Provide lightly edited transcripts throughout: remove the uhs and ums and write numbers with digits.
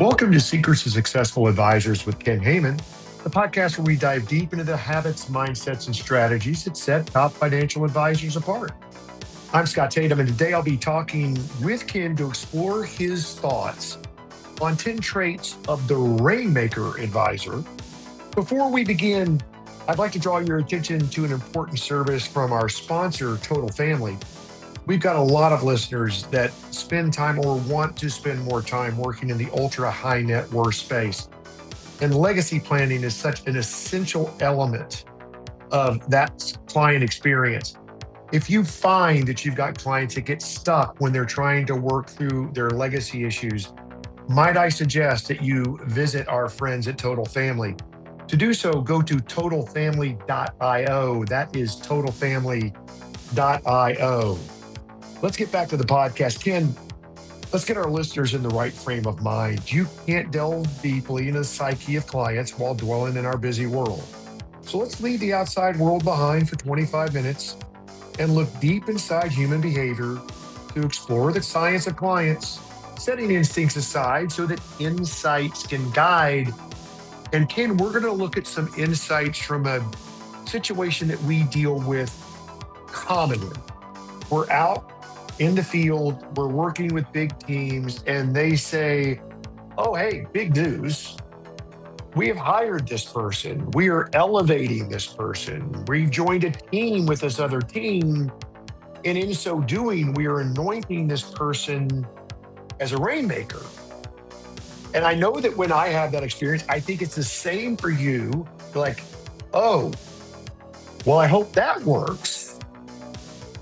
Welcome to Secrets of Successful Advisors with Ken Heyman, the podcast where we dive deep into the habits, mindsets, and strategies that set top financial advisors apart. I'm Scott Tatum, and today I'll be talking with Ken to explore his thoughts on 10 traits of the Rainmaker advisor. Before we begin, I'd like to draw your attention to an important service from our sponsor, Total Family. We've got a lot of listeners that spend time or want to spend more time working in the ultra high net worth space. And legacy planning is such an essential element of that client experience. If you find that you've got clients that get stuck when they're trying to work through their legacy issues, might I suggest that you visit our friends at Total Family. To do so, go to totalfamily.io. That is totalfamily.io. Let's get back to the podcast. Ken, let's get our listeners in the right frame of mind. You can't delve deeply into the psyche of clients while dwelling in our busy world. So let's leave the outside world behind for 25 minutes and look deep inside human behavior to explore the science of clients, setting instincts aside so that insights can guide. And Ken, we're going to look at some insights from a situation that we deal with commonly. We're out in the field, we're working with big teams, and they say, oh, hey, big news. We have hired this person. We are elevating this person. We've joined a team with this other team. And in so doing, we are anointing this person as a rainmaker. And I know that when I have that experience, I think it's the same for you. Like, oh, well, I hope that works.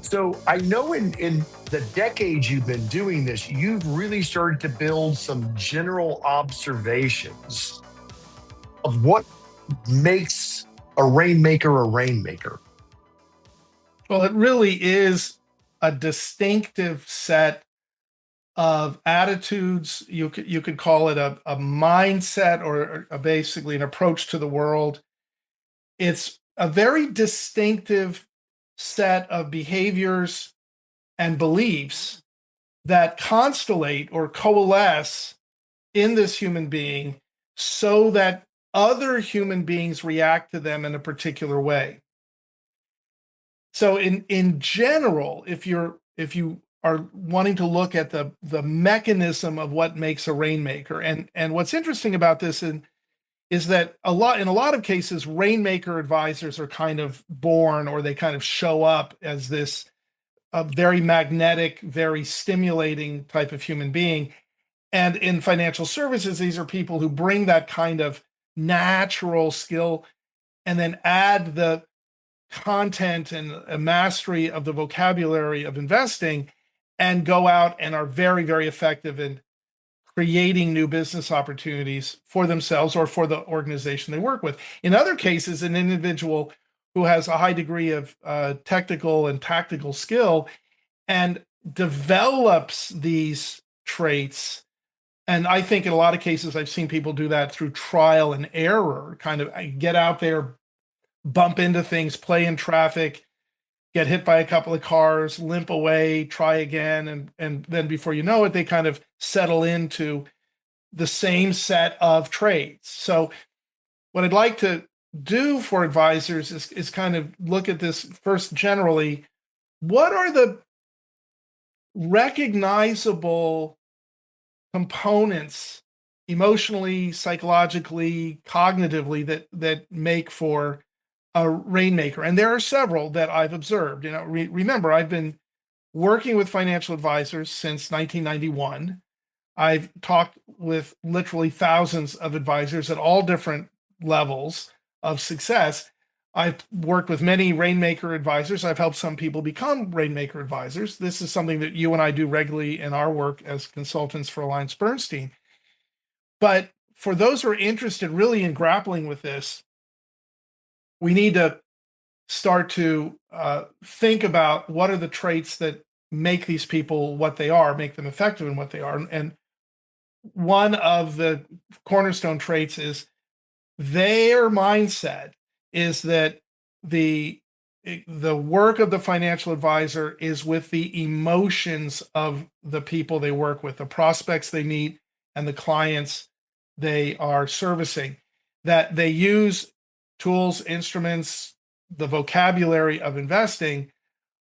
So I know in the decades you've been doing this, you've really started to build some general observations of what makes a rainmaker a rainmaker. Well, it really is a distinctive set of attitudes. You could call it a mindset or basically an approach to the world. It's a very distinctive set of behaviors and beliefs that constellate or coalesce in this human being so that other human beings react to them in a particular way. So in general, if you are wanting to look at the mechanism of what makes a rainmaker, and what's interesting about this is that in a lot of cases, rainmaker advisors are kind of born, or they kind of show up as this a very magnetic, very stimulating type of human being. And in financial services, these are people who bring that kind of natural skill and then add the content and a mastery of the vocabulary of investing and go out and are very, very effective in creating new business opportunities for themselves or for the organization they work with. In other cases, an individual who has a high degree of technical and tactical skill and develops these traits. And I think in a lot of cases, I've seen people do that through trial and error, kind of get out there, bump into things, play in traffic, get hit by a couple of cars, limp away, try again. And then before you know it, they kind of settle into the same set of traits. So what I'd like to do for advisors is kind of look at this first generally. What are the recognizable components emotionally, psychologically, cognitively that make for a rainmaker? And there are several that I've observed. Remember, I've been working with financial advisors since 1991. I've talked with literally thousands of advisors at all different levels of success. I've worked with many rainmaker advisors. I've helped some people become rainmaker advisors. This is something that you and I do regularly in our work as consultants for AllianceBernstein. But for those who are interested really in grappling with this, we need to start to think about what are the traits that make these people what they are, make them effective in what they are. And one of the cornerstone traits is their mindset is that the work of the financial advisor is with the emotions of the people they work with, the prospects they meet, and the clients they are servicing, that they use tools, instruments, the vocabulary of investing,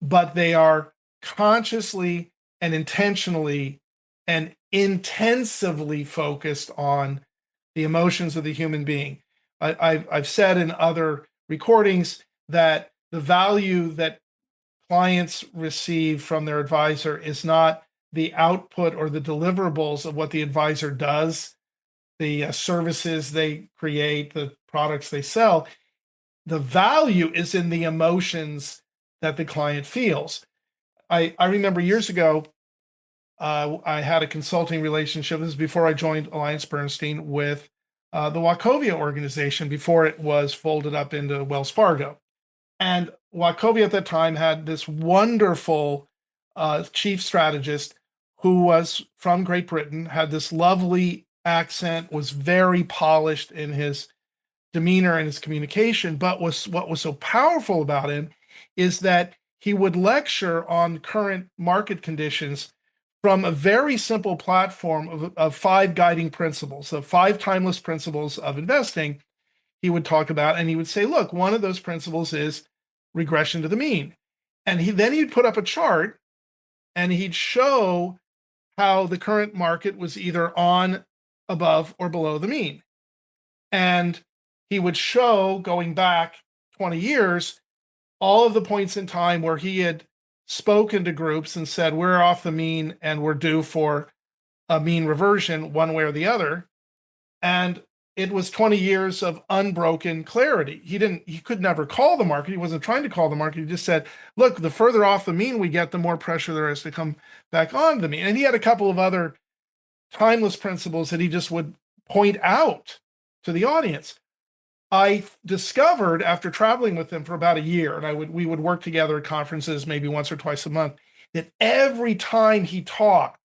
but they are consciously and intentionally and intensively focused on the emotions of the human being. I've said in other recordings that the value that clients receive from their advisor is not the output or the deliverables of what the advisor does, the services they create, the products they sell. The value is in the emotions that the client feels. I remember years ago, I had a consulting relationship. This is before I joined AllianceBernstein with the Wachovia organization before it was folded up into Wells Fargo. And Wachovia at that time had this wonderful chief strategist who was from Great Britain, had this lovely accent, was very polished in his demeanor and his communication. But what was so powerful about him is that he would lecture on current market conditions from a very simple platform of 5 guiding principles, of 5 timeless principles of investing. He would talk about, and he would say, look, one of those principles is regression to the mean. And he'd put up a chart and he'd show how the current market was either on, above, or below the mean. And he would show, going back 20 years, all of the points in time where he had spoken to groups and said, we're off the mean and we're due for a mean reversion one way or the other. And it was 20 years of unbroken clarity. He could never call the market. He wasn't trying to call the market. He just said, look, the further off the mean we get, the more pressure there is to come back on the mean. And he had a couple of other timeless principles that he just would point out to the audience. I discovered after traveling with him for about a year, and we would work together at conferences maybe once or twice a month, that every time he talked,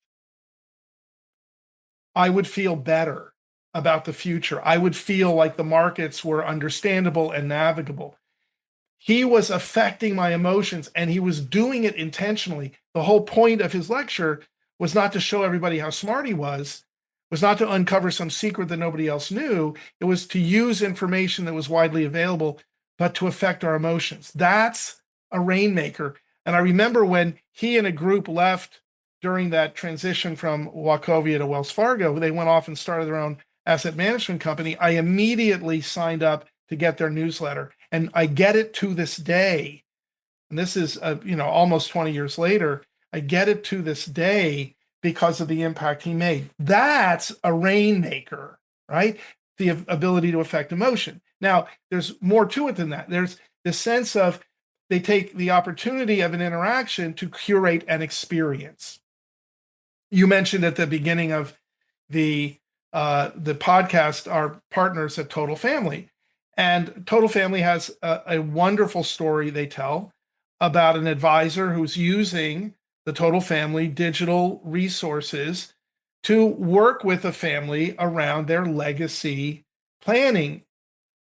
I would feel better about the future. I would feel like the markets were understandable and navigable. He was affecting my emotions, and he was doing it intentionally. The whole point of his lecture was not to show everybody how smart he was not to uncover some secret that nobody else knew. It was to use information that was widely available, but to affect our emotions. That's a rainmaker. And I remember when he and a group left during that transition from Wachovia to Wells Fargo, they went off and started their own asset management company. I immediately signed up to get their newsletter, and I get it to this day. And this is, almost 20 years later, I get it to this day because of the impact he made. That's a rainmaker, right? The ability to affect emotion. Now, there's more to it than that. There's the sense of they take the opportunity of an interaction to curate an experience. You mentioned at the beginning of the podcast our partners at Total Family. And Total Family has a wonderful story they tell about an advisor who's using the Total Family digital resources to work with a family around their legacy planning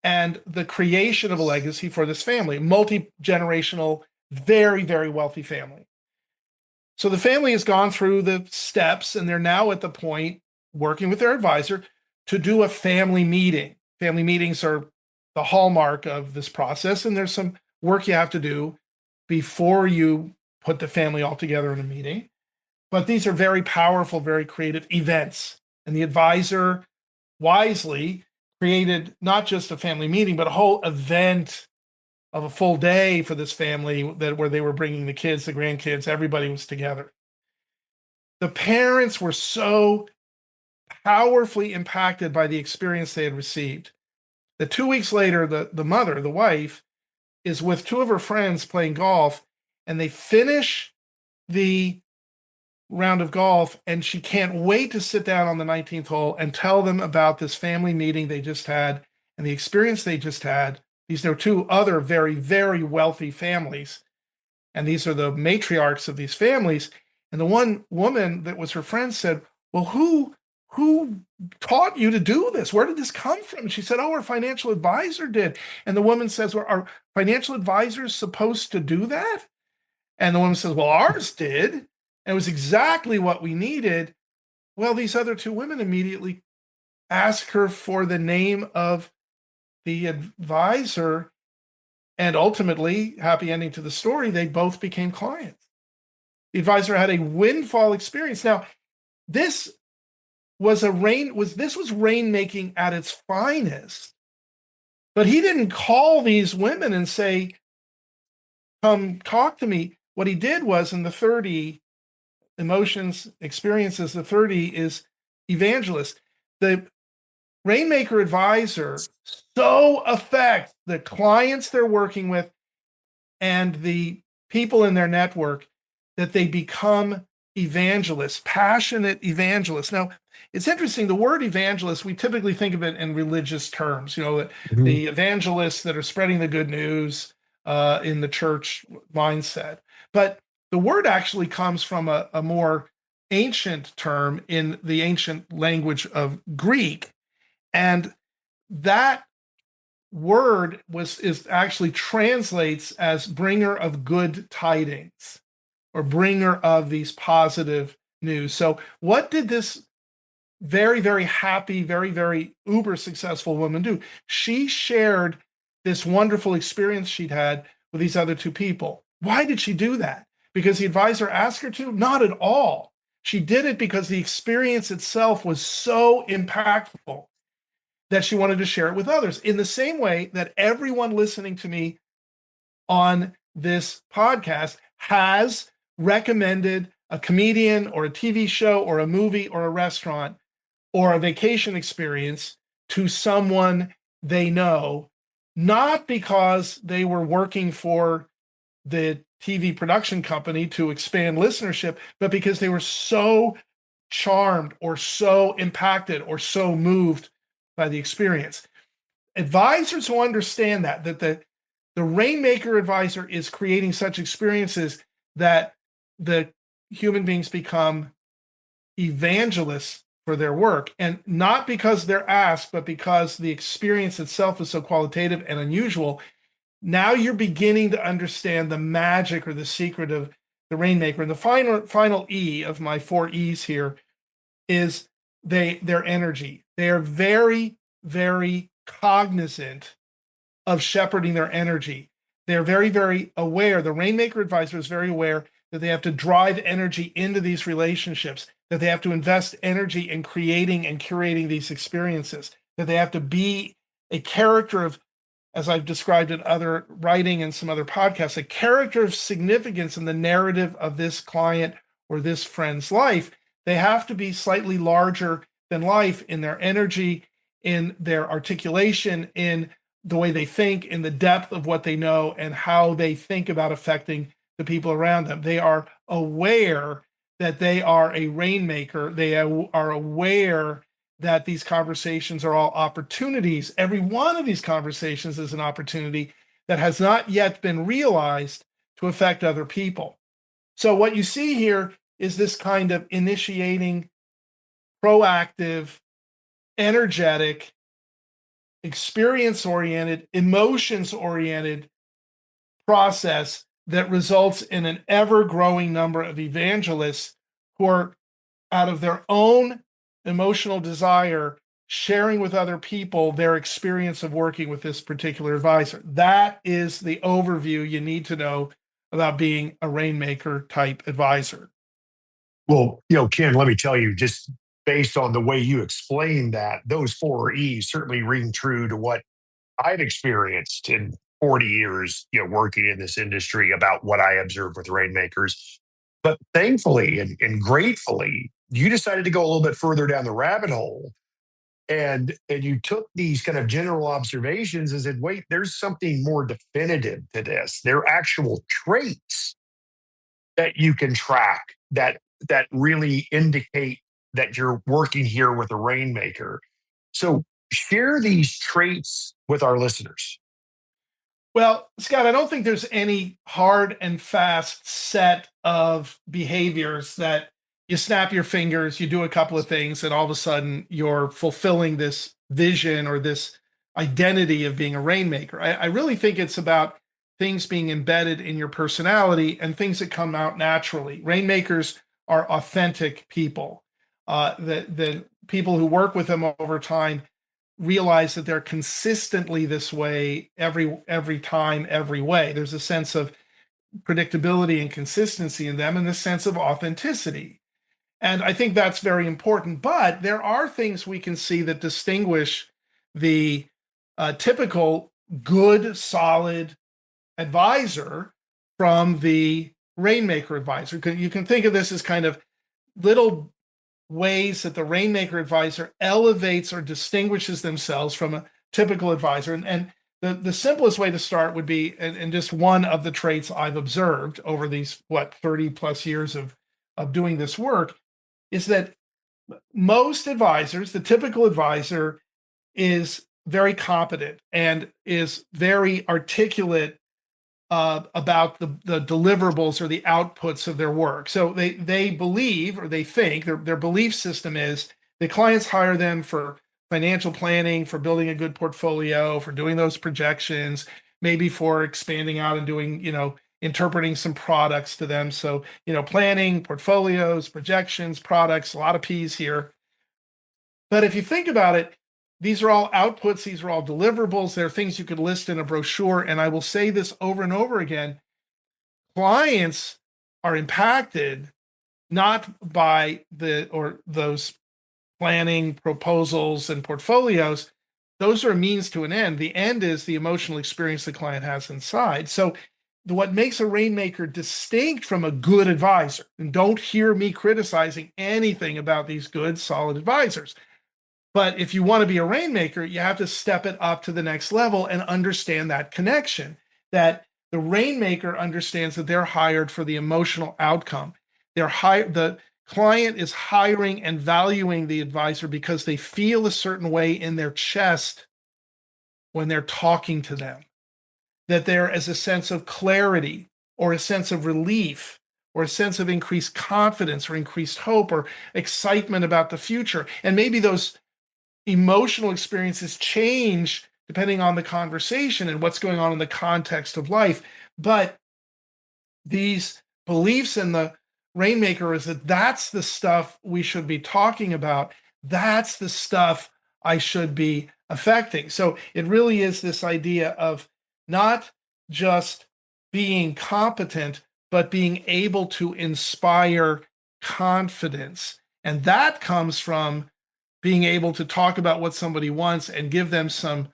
and the creation of a legacy for this family, multi-generational, very, very wealthy family. So the family has gone through the steps, and they're now at the point working with their advisor to do a family meeting. Family meetings are the hallmark of this process, and there's some work you have to do before you put the family all together in a meeting. But these are very powerful, very creative events. And the advisor wisely created not just a family meeting, but a whole event of a full day for this family where they were bringing the kids, the grandkids, everybody was together. The parents were so powerfully impacted by the experience they had received that 2 weeks later, the mother, the wife, is with 2 of her friends playing golf, and they finish the round of golf, and she can't wait to sit down on the 19th hole and tell them about this family meeting they just had and the experience they just had. These are 2 other very, very wealthy families, and these are the matriarchs of these families. And the one woman that was her friend said, well, who taught you to do this? Where did this come from? She said, oh, our financial advisor did. And the woman says, well, are financial advisors supposed to do that? And the woman says, well, ours did. And it was exactly what we needed. Well, these other 2 women immediately ask her for the name of the advisor, and ultimately, happy ending to the story, they both became clients. The advisor had a windfall experience. Now, this was rainmaking at its finest. But he didn't call these women and say, come talk to me. What he did was, in the 30 emotions, experiences, the 30 is evangelist. The Rainmaker advisor so affects the clients they're working with and the people in their network that they become evangelists, passionate evangelists. Now, it's interesting, the word evangelist, we typically think of it in religious terms, Mhm. the evangelists that are spreading the good news in the church mindset. But the word actually comes from a more ancient term in the ancient language of Greek. And that word is actually translates as bringer of good tidings or bringer of these positive news. So what did this very, very happy, very, very uber successful woman do? She shared this wonderful experience she'd had with these other two people. Why did she do that? Because the advisor asked her to? Not at all. She did it because the experience itself was so impactful that she wanted to share it with others. In the same way that everyone listening to me on this podcast has recommended a comedian or a TV show or a movie or a restaurant or a vacation experience to someone they know, not because they were working for the TV production company to expand listenership, but because they were so charmed or so impacted or so moved by the experience. Advisors who understand that the Rainmaker advisor is creating such experiences that the human beings become evangelists for their work, and not because they're asked, but because the experience itself is so qualitative and unusual. Now you're beginning to understand the magic or the secret of the Rainmaker. And the final E of my 4 E's here is their energy. They are very, very cognizant of shepherding their energy. They're very, very aware. The Rainmaker advisor is very aware that they have to drive energy into these relationships, that they have to invest energy in creating and curating these experiences, that they have to be a character of, as I've described in other writing and some other podcasts, a character of significance in the narrative of this client or this friend's life. They have to be slightly larger than life in their energy, in their articulation, in the way they think, in the depth of what they know, and how they think about affecting the people around them. They are aware that they are a rainmaker. They are aware that these conversations are all opportunities. Every one of these conversations is an opportunity that has not yet been realized to affect other people. So what you see here is this kind of initiating, proactive, energetic, experience-oriented, emotions-oriented process that results in an ever-growing number of evangelists who are, out of their own emotional desire, sharing with other people their experience of working with this particular advisor. That is the overview you need to know about being a Rainmaker type advisor. Well, Ken, let me tell you, just based on the way you explained that, those 4 E's certainly ring true to what I've experienced in 40 years, working in this industry about what I observe with rainmakers. But thankfully and gratefully, you decided to go a little bit further down the rabbit hole, and you took these kind of general observations and said, wait, there's something more definitive to this. There are actual traits that you can track that really indicate that you're working here with a rainmaker. So share these traits with our listeners. Well, Scott, I don't think there's any hard and fast set of behaviors that you snap your fingers, you do a couple of things, and all of a sudden you're fulfilling this vision or this identity of being a rainmaker. I really think it's about things being embedded in your personality and things that come out naturally. Rainmakers are authentic people. The people who work with them over time realize that they're consistently this way every time, every way. There's a sense of predictability and consistency in them, and the sense of authenticity. And I think that's very important. But there are things we can see that distinguish the typical good, solid advisor from the rainmaker advisor. You can think of this as kind of little ways that the rainmaker advisor elevates or distinguishes themselves from a typical advisor. And the simplest way to start would be, and just one of the traits I've observed over these, 30 plus years of doing this work, is that most advisors, the typical advisor, is very competent and is very articulate about the deliverables or the outputs of their work. So they believe, or they think, their belief system is the clients hire them for financial planning, for building a good portfolio, for doing those projections, maybe for expanding out and doing, interpreting some products to them. So, planning, portfolios, projections, products, a lot of P's here. But if you think about it, these are all outputs, these are all deliverables, they're things you could list in a brochure. And I will say this over and over again: clients are impacted not by those planning proposals and portfolios. Those are a means to an end. The end is the emotional experience the client has inside. So what makes a rainmaker distinct from a good advisor, and don't hear me criticizing anything about these good, solid advisors, but if you want to be a rainmaker, you have to step it up to the next level and understand that connection, that the rainmaker understands that they're hired for the emotional outcome. The client is hiring and valuing the advisor because they feel a certain way in their chest when they're talking to them, that there is a sense of clarity or a sense of relief or a sense of increased confidence or increased hope or excitement about the future. And maybe those emotional experiences change depending on the conversation and what's going on in the context of life. But these beliefs in the rainmaker is that that's the stuff we should be talking about. That's the stuff I should be affecting. So it really is this idea of not just being competent, but being able to inspire confidence. And that comes from being able to talk about what somebody wants and give them some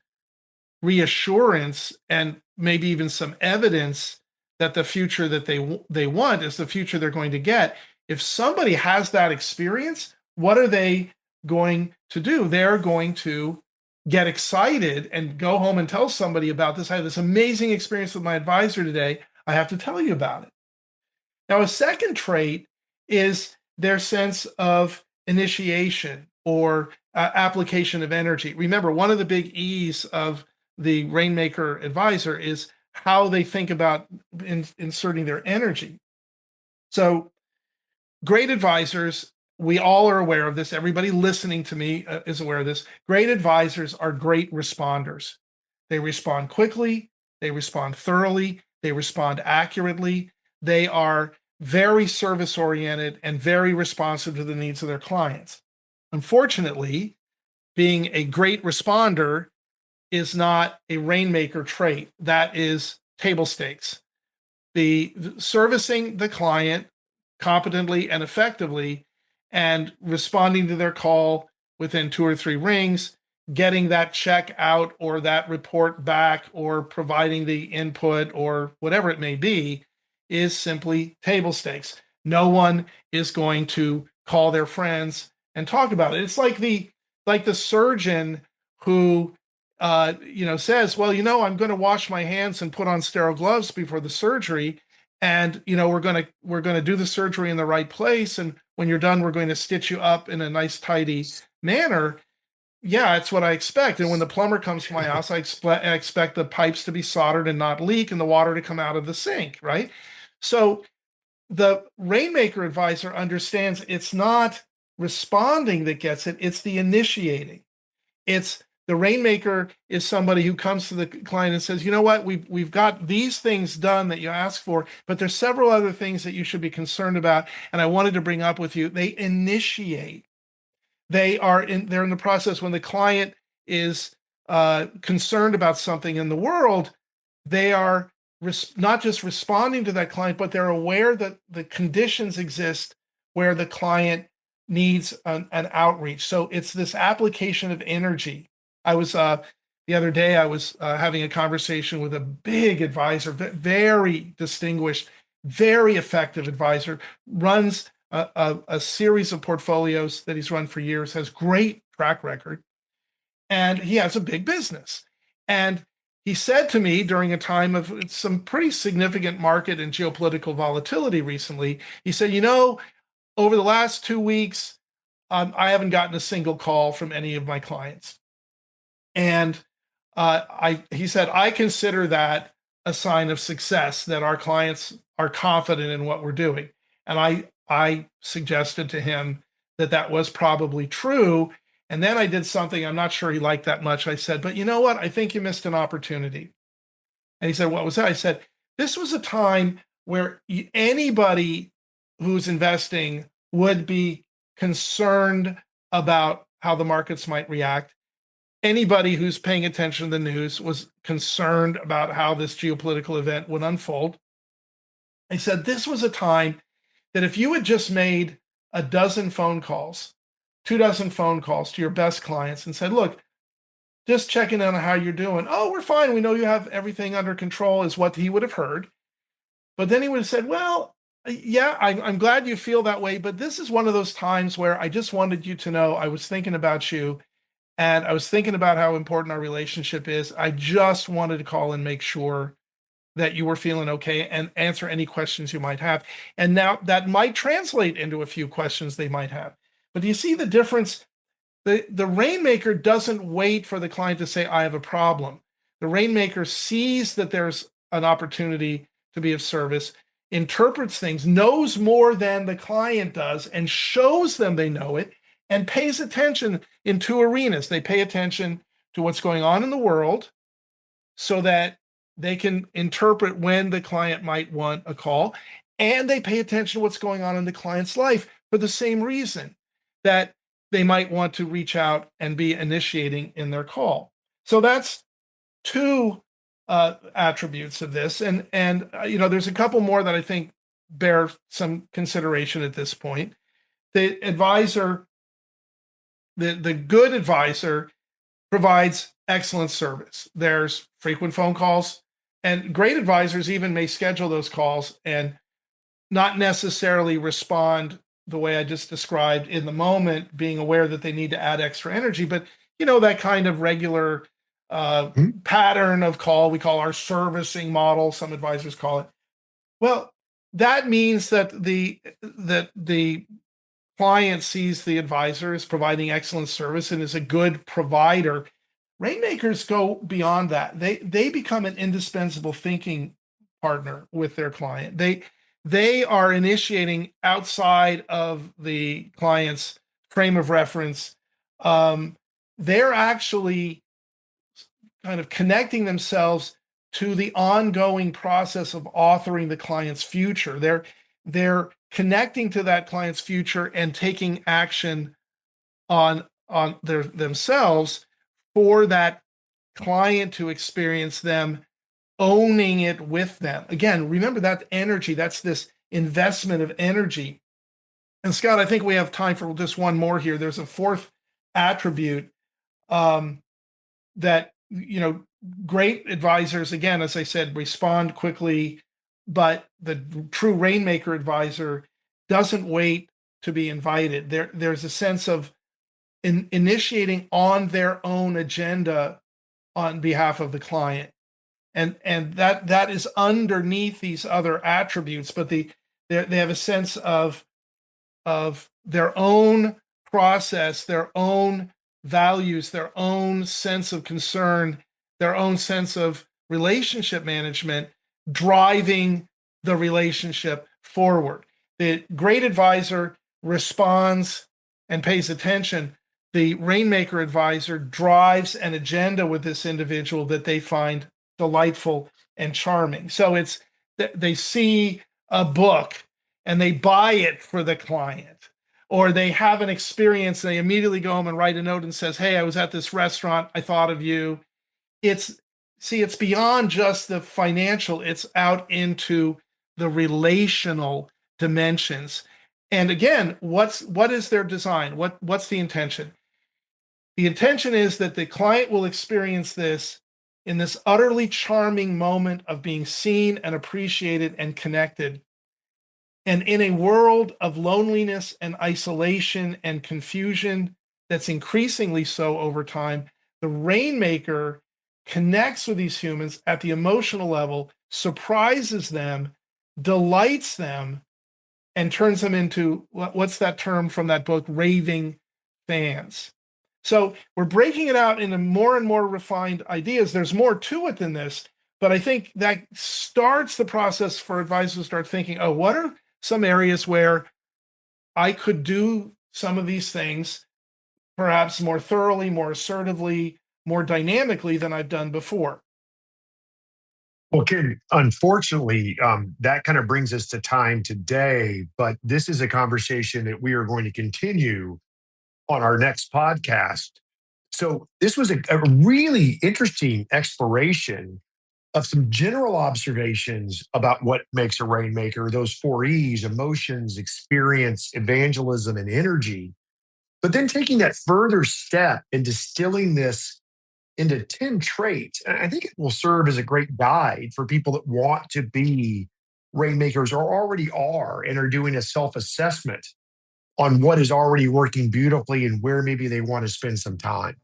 reassurance and maybe even some evidence that the future that they want is the future they're going to get. If somebody has that experience, what are they going to do? They're going to get excited and go home and tell somebody about this. I had this amazing experience with my advisor today. I have to tell you about it. Now, a second trait is their sense of initiation or application of energy. Remember, one of the big E's of the Rainmaker advisor is how they think about inserting their energy. So great advisors, we all are aware of this. Everybody listening to me is aware of this. Great advisors are great responders. They respond quickly, they respond thoroughly, they respond accurately. They are very service oriented and very responsive to the needs of their clients. Unfortunately, being a great responder is not a rainmaker trait. That is table stakes. The servicing the client competently and effectively and responding to their call within 2 or 3 rings, getting that check out or that report back or providing the input or whatever it may be is simply table stakes. No one is going to call their friends and talk about it. It's like the surgeon who says, well, I'm going to wash my hands and put on sterile gloves before the surgery. And, we're going to do the surgery in the right place. And when you're done, we're going to stitch you up in a nice, tidy manner. Yeah, it's what I expect. And when the plumber comes to my house, I expect the pipes to be soldered and not leak and the water to come out of the sink, right? So the rainmaker advisor understands it's not responding that gets it, it's the initiating. It's the rainmaker is somebody who comes to the client and says, you know what, we've got these things done that you asked for, but there's several other things that you should be concerned about, and I wanted to bring up with you. They initiate. they're in the process when the client is concerned about something in the world, they are not just responding to that client, but they're aware that the conditions exist where the client needs an outreach. So it's this application of energy. I was the other day, I was having a conversation with a big advisor, very distinguished, very effective advisor, runs a series of portfolios that he's run for years, has great track record, and he has a big business. And he said to me during a time of some pretty significant market and geopolitical volatility recently, he said, over the last 2 weeks, I haven't gotten a single call from any of my clients. And he said, I consider that a sign of success, that our clients are confident in what we're doing. And I suggested to him that that was probably true. And then I did something I'm not sure he liked that much. I said, but you know what? I think you missed an opportunity. And he said, what was that? I said, this was a time where anybody who's investing would be concerned about how the markets might react. Anybody who's paying attention to the news was concerned about how this geopolitical event would unfold. I said, this was a time that if you had just made a dozen phone calls, 2 dozen phone calls to your best clients and said, look, just checking on how you're doing. Oh, we're fine. We know you have everything under control, is what he would have heard. But then he would have said, well, yeah, I'm glad you feel that way. But this is one of those times where I just wanted you to know I was thinking about you. And I was thinking about how important our relationship is. I just wanted to call and make sure that you were feeling okay and answer any questions you might have. And now that might translate into a few questions they might have. But do you see the difference? The Rainmaker doesn't wait for the client to say, I have a problem. The Rainmaker sees that there's an opportunity to be of service, interprets things, knows more than the client does, and shows them they know it, and pays attention in 2 arenas. They pay attention to what's going on in the world so that they can interpret when the client might want a call, and they pay attention to what's going on in the client's life for the same reason, that they might want to reach out and be initiating in their call. So that's two attributes of this, and there's a couple more that I think bear some consideration at this point. The advisor, the good advisor, provides excellent service. There's frequent phone calls, and great advisors even may schedule those calls and not necessarily respond the way I just described in the moment, being aware that they need to add extra energy. But that kind of regular pattern of call, we call our servicing model, some advisors call it. Well, that means that the client sees the advisor as providing excellent service and is a good provider. Rainmakers go beyond that. They become an indispensable thinking partner with their client. They are initiating outside of the client's frame of reference. They're actually kind of connecting themselves to the ongoing process of authoring the client's future. They're connecting to that client's future and taking action on themselves for that client to experience them owning it with them. Again, remember that energy, that's this investment of energy. And Scott, I think we have time for just one more here. There's a fourth attribute that, great advisors, again, as I said, respond quickly, but the true Rainmaker advisor doesn't wait to be invited. There's a sense of initiating on their own agenda on behalf of the client. And that is underneath these other attributes, but they have a sense of their own process, their own values, their own sense of concern, their own sense of relationship management, driving the relationship forward. The great advisor responds and pays attention. The Rainmaker advisor drives an agenda with this individual that they find delightful and charming. So they see a book and they buy it for the client, or they have an experience and they immediately go home and write a note and says, hey, I was at this restaurant, I thought of you. It's beyond just the financial, it's out into the relational dimensions. And again, what is their design? What's the intention? The intention is that the client will experience this in this utterly charming moment of being seen and appreciated and connected. And in a world of loneliness and isolation and confusion that's increasingly so over time, the Rainmaker connects with these humans at the emotional level, surprises them, delights them, and turns them into what's that term from that book, raving fans. So we're breaking it out into more and more refined ideas. There's more to it than this, but I think that starts the process for advisors to start thinking, oh, what are some areas where I could do some of these things perhaps more thoroughly, more assertively, more dynamically than I've done before? Well, Ken, unfortunately, that kind of brings us to time today, but this is a conversation that we are going to continue on our next podcast. So, this was a really interesting exploration of some general observations about what makes a rainmaker, those four E's: emotions, experience, evangelism, and energy. But then taking that further step and distilling this into 10 traits, and I think it will serve as a great guide for people that want to be rainmakers or already are and are doing a self assessment on what is already working beautifully and where maybe they want to spend some time.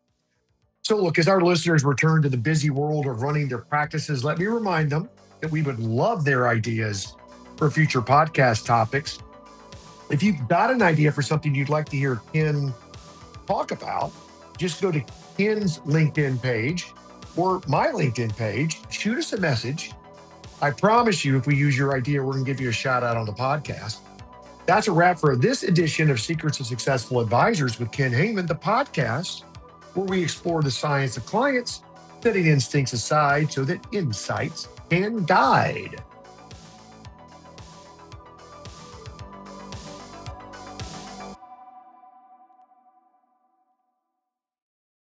So, look, as our listeners return to the busy world of running their practices, let me remind them that we would love their ideas for future podcast topics. If you've got an idea for something you'd like to hear Ken talk about, just go to Ken's LinkedIn page or my LinkedIn page, shoot us a message. I promise you, if we use your idea, we're going to give you a shout out on the podcast. That's a wrap for this edition of Secrets of Successful Advisors with Ken Heyman, the podcast where we explore the science of clients, setting instincts aside so that insights can guide.